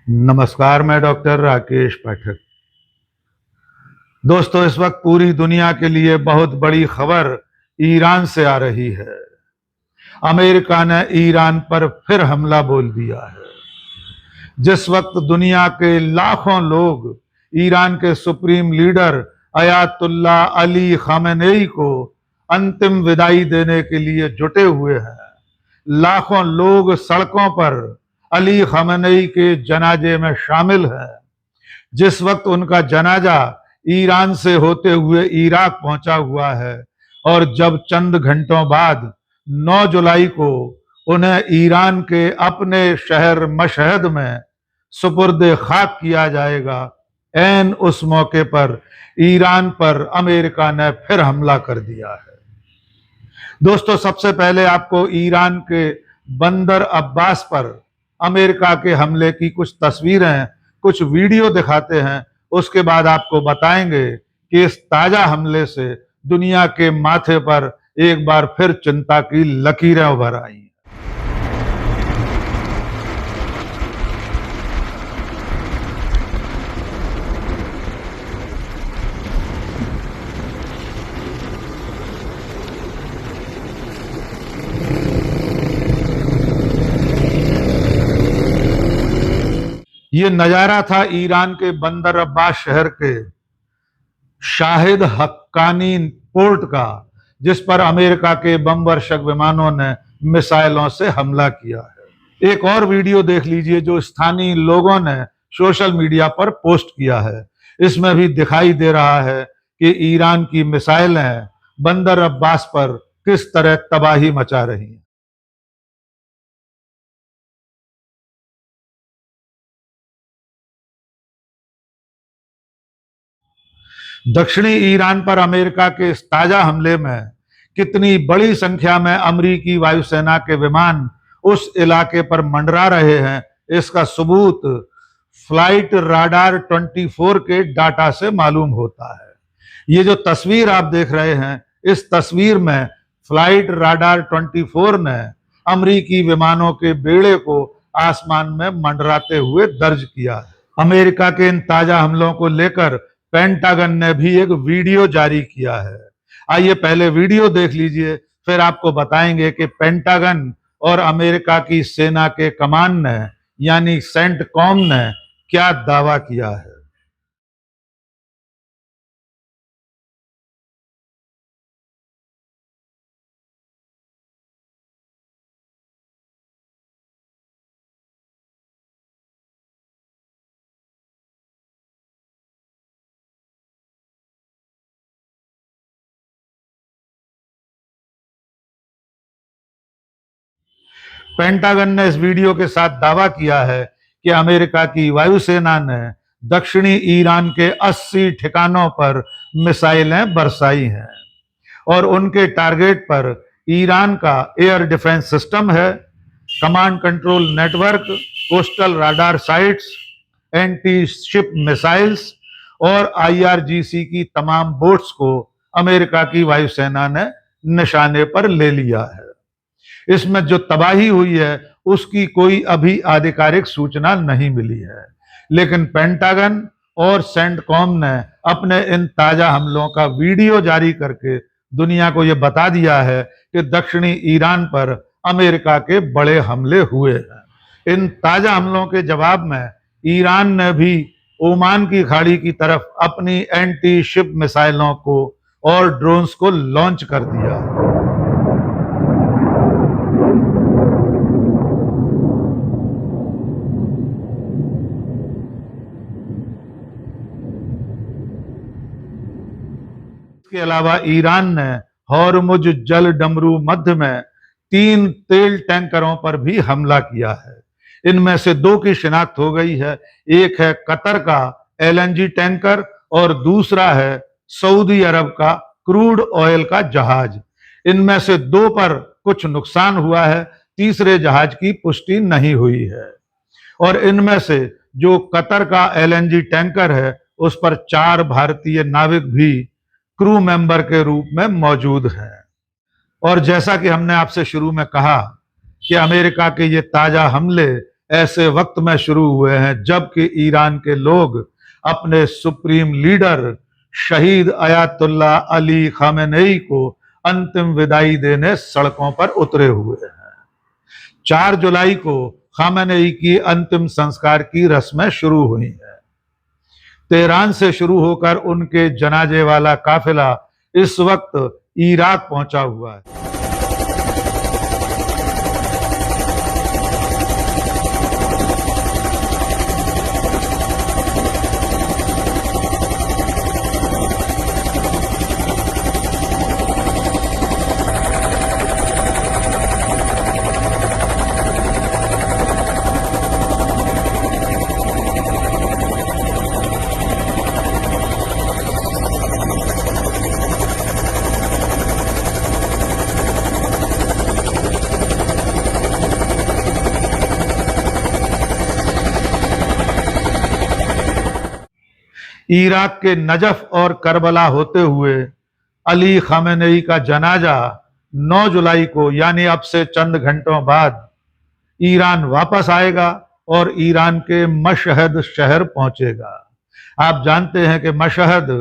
नमस्कार, मैं डॉक्टर राकेश पाठक। दोस्तों, इस वक्त पूरी दुनिया के लिए बहुत बड़ी खबर ईरान से आ रही है। अमेरिका ने ईरान पर फिर हमला बोल दिया है। जिस वक्त दुनिया के लाखों लोग ईरान के supreme leader Ayatollah Ali Khamenei को अंतिम विदाई देने के लिए जुटे हुए हैं, लाखों लोग सड़कों पर अली खामेनेई के जनाजे में शामिल हैं। जिस वक्त उनका जनाजा ईरान से होते हुए इराक पहुंचा हुआ है और जब चंद घंटों बाद 9 जुलाई को उन्हें ईरान के अपने शहर मशहद में सुपुर्द खाक किया जाएगा, ऐन उस मौके पर ईरान पर अमेरिका ने फिर हमला कर दिया है। दोस्तों, सबसे पहले आपको ईरान के बंदर अब्बास पर अमेरिका के हमले की कुछ तस्वीरें, कुछ वीडियो दिखाते हैं। उसके बाद आपको बताएंगे कि इस ताजा हमले से दुनिया के माथे पर एक बार फिर चिंता की लकीरें उभर आई। ये नजारा था ईरान के बंदर अब्बास शहर के शाहिद हक्कानी पोर्ट का, जिस पर अमेरिका के बम वर्षक विमानों ने मिसाइलों से हमला किया है। एक और वीडियो देख लीजिए जो स्थानीय लोगों ने सोशल मीडिया पर पोस्ट किया है। इसमें भी दिखाई दे रहा है कि ईरान की मिसाइलें बंदर अब्बास पर किस तरह तबाही मचा रही हैं। दक्षिणी ईरान पर अमेरिका के इस ताजा हमले में कितनी बड़ी संख्या में अमेरिकी वायुसेना के विमान उस इलाके पर मंडरा रहे हैं, इसका सबूत फ्लाइट राडार 24 के डाटा से मालूम होता है। ये जो तस्वीर आप देख रहे हैं, इस तस्वीर में फ्लाइट राडार 24 ने अमेरिकी विमानों के बेड़े को आसमान में मंडराते हुए दर्ज किया है। अमेरिका के इन ताजा हमलों को लेकर पेंटागन ने भी एक वीडियो जारी किया है। आइए पहले वीडियो देख लीजिए, फिर आपको बताएंगे कि पेंटागन और अमेरिका की सेना के कमान ने यानी सेंटकॉम ने क्या दावा किया है। पेंटागन ने इस वीडियो के साथ दावा किया है कि अमेरिका की वायुसेना ने दक्षिणी ईरान के 80 ठिकानों पर मिसाइलें बरसाई हैं और उनके टारगेट पर ईरान का एयर डिफेंस सिस्टम है, command control network, coastal radar sites, anti ship missiles और आईआरजीसी की तमाम बोट्स को अमेरिका की वायुसेना ने निशाने पर ले लिया है। इसमें जो तबाही हुई है उसकी कोई अभी आधिकारिक सूचना नहीं मिली है, लेकिन पेंटागन और सेंटकॉम ने अपने इन ताजा हमलों का वीडियो जारी करके दुनिया को यह बता दिया है कि दक्षिणी ईरान पर अमेरिका के बड़े हमले हुए हैं। इन ताजा हमलों के जवाब में ईरान ने भी ओमान की खाड़ी की तरफ अपनी एंटी शिप मिसाइलों को और ड्रोन्स को लॉन्च कर दिया। इसके अलावा ईरान ने हॉर्मुज जल डमरू मध्य में 3 तेल टैंकरों पर भी हमला किया है। इनमें से 2 की शिनाख्त हो गई है। एक है कतर का एलएनजी टैंकर और दूसरा है सऊदी अरब का क्रूड ऑयल का जहाज। इनमें से 2 पर कुछ नुकसान हुआ है, तीसरे जहाज की पुष्टि नहीं हुई है। और इनमें से जो कतर का एलएनजी टैंकर है उस पर 4 भारतीय नाविक भी क्रू मेंबर के रूप में मौजूद हैं। और जैसा कि हमने आपसे शुरू में कहा कि अमेरिका के ये ताजा हमले ऐसे वक्त में शुरू हुए हैं जबकि ईरान के लोग अपने सुप्रीम लीडर शहीद अयातुल्ला अली खामेनेई को अंतिम विदाई देने सड़कों पर उतरे हुए हैं। 4 जुलाई को खामेनेई की अंतिम संस्कार की रस्में शुरू हुई हैं। तेहरान से शुरू होकर उनके जनाजे वाला काफिला इस वक्त इराक पहुंचा हुआ है। इराक के नजफ और करबला होते हुए अली खामेनेई का जनाजा 9 जुलाई को यानी अब से चंद घंटों बाद ईरान वापस आएगा और ईरान के मशहद शहर पहुंचेगा। आप जानते हैं कि मशहद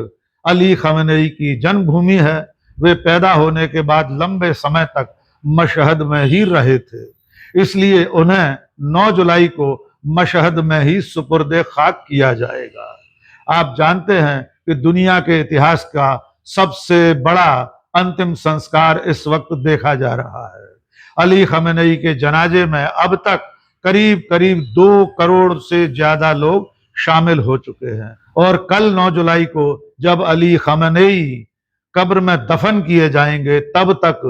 अली खामेनेई की जन्मभूमि है। वे पैदा होने के बाद लंबे समय तक मशहद में ही रहे थे, इसलिए उन्हें 9 जुलाई को मशहद में ही सुपुर्दे खाक किया जाएगा। आप जानते हैं कि दुनिया के इतिहास का सबसे बड़ा अंतिम संस्कार इस वक्त देखा जा रहा है। अली खामेनेई के जनाजे में अब तक करीब करीब 2 करोड़ से ज्यादा लोग शामिल हो चुके हैं और कल 9 जुलाई को जब अली खामेनेई कब्र में दफन किए जाएंगे तब तक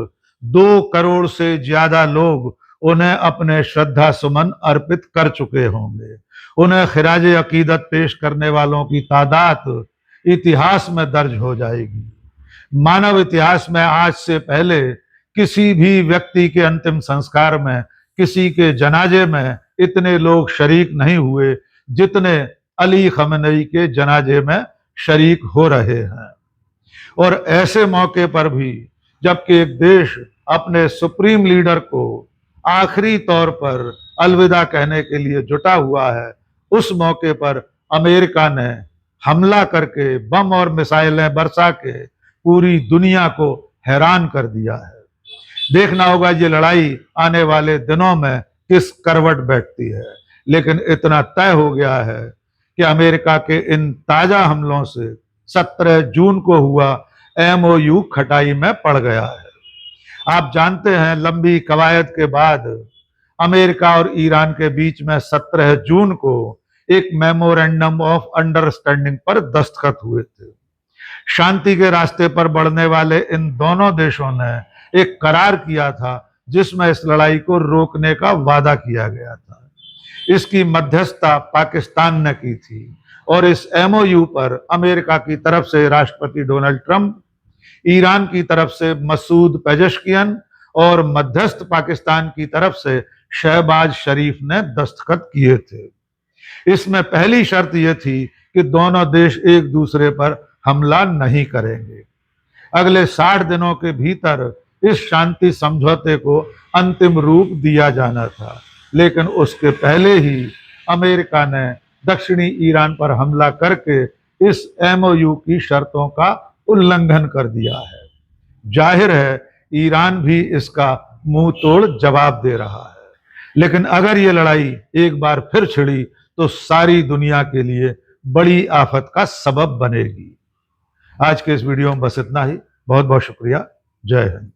2 करोड़ से ज्यादा लोग उन्हें अपने श्रद्धा सुमन अर्पित कर चुके होंगे। उन्हें खिराज अकीदत पेश करने वालों की तादाद इतिहास में दर्ज हो जाएगी। मानव इतिहास में आज से पहले किसी भी व्यक्ति के अंतिम संस्कार में, किसी के जनाजे में इतने लोग शरीक नहीं हुए जितने अली खामेनेई के जनाजे में शरीक हो रहे हैं। और ऐसे मौके पर भी जबकि एक देश अपने सुप्रीम लीडर को आखिरी तौर पर अलविदा कहने के लिए जुटा हुआ है, उस मौके पर अमेरिका ने हमला करके बम और मिसाइलें बरसा के पूरी दुनिया को हैरान कर दिया है। देखना होगा ये लड़ाई आने वाले दिनों में किस करवट बैठती है, लेकिन इतना तय हो गया है कि अमेरिका के इन ताजा हमलों से 17 जून को हुआ MOU खटाई में पड़ गया है। आप जानते हैं लंबी कवायद के बाद अमेरिका और ईरान के बीच में 17 जून को एक मेमोरेंडम ऑफ अंडरस्टैंडिंग पर दस्तखत हुए थे। शांति के रास्ते पर बढ़ने वाले इन दोनों देशों ने एक करार किया था जिसमें इस लड़ाई को रोकने का वादा किया गया था। इसकी मध्यस्थता पाकिस्तान ने की थी और इस MOU पर अमेरिका की तरफ से राष्ट्रपति डोनाल्ड ट्रंप, ईरान की तरफ से मसूद पेजेश्कियन और मध्यस्थ पाकिस्तान की तरफ से शहबाज शरीफ ने दस्तखत किए थे। इसमें पहली शर्त यह थी कि दोनों देश एक दूसरे पर हमला नहीं करेंगे। अगले 60 दिनों के भीतर इस शांति समझौते को अंतिम रूप दिया जाना था, लेकिन उसके पहले ही अमेरिका ने दक्षिणी ईरान पर हमला करके इस MOU की शर्तों का उल्लंघन कर दिया है। जाहिर है ईरान भी इसका मुंह तोड़ जवाब दे रहा है, लेकिन अगर ये लड़ाई एक बार फिर छिड़ी तो सारी दुनिया के लिए बड़ी आफत का सबब बनेगी। आज के इस वीडियो में बस इतना ही। बहुत बहुत शुक्रिया। जय हिंद।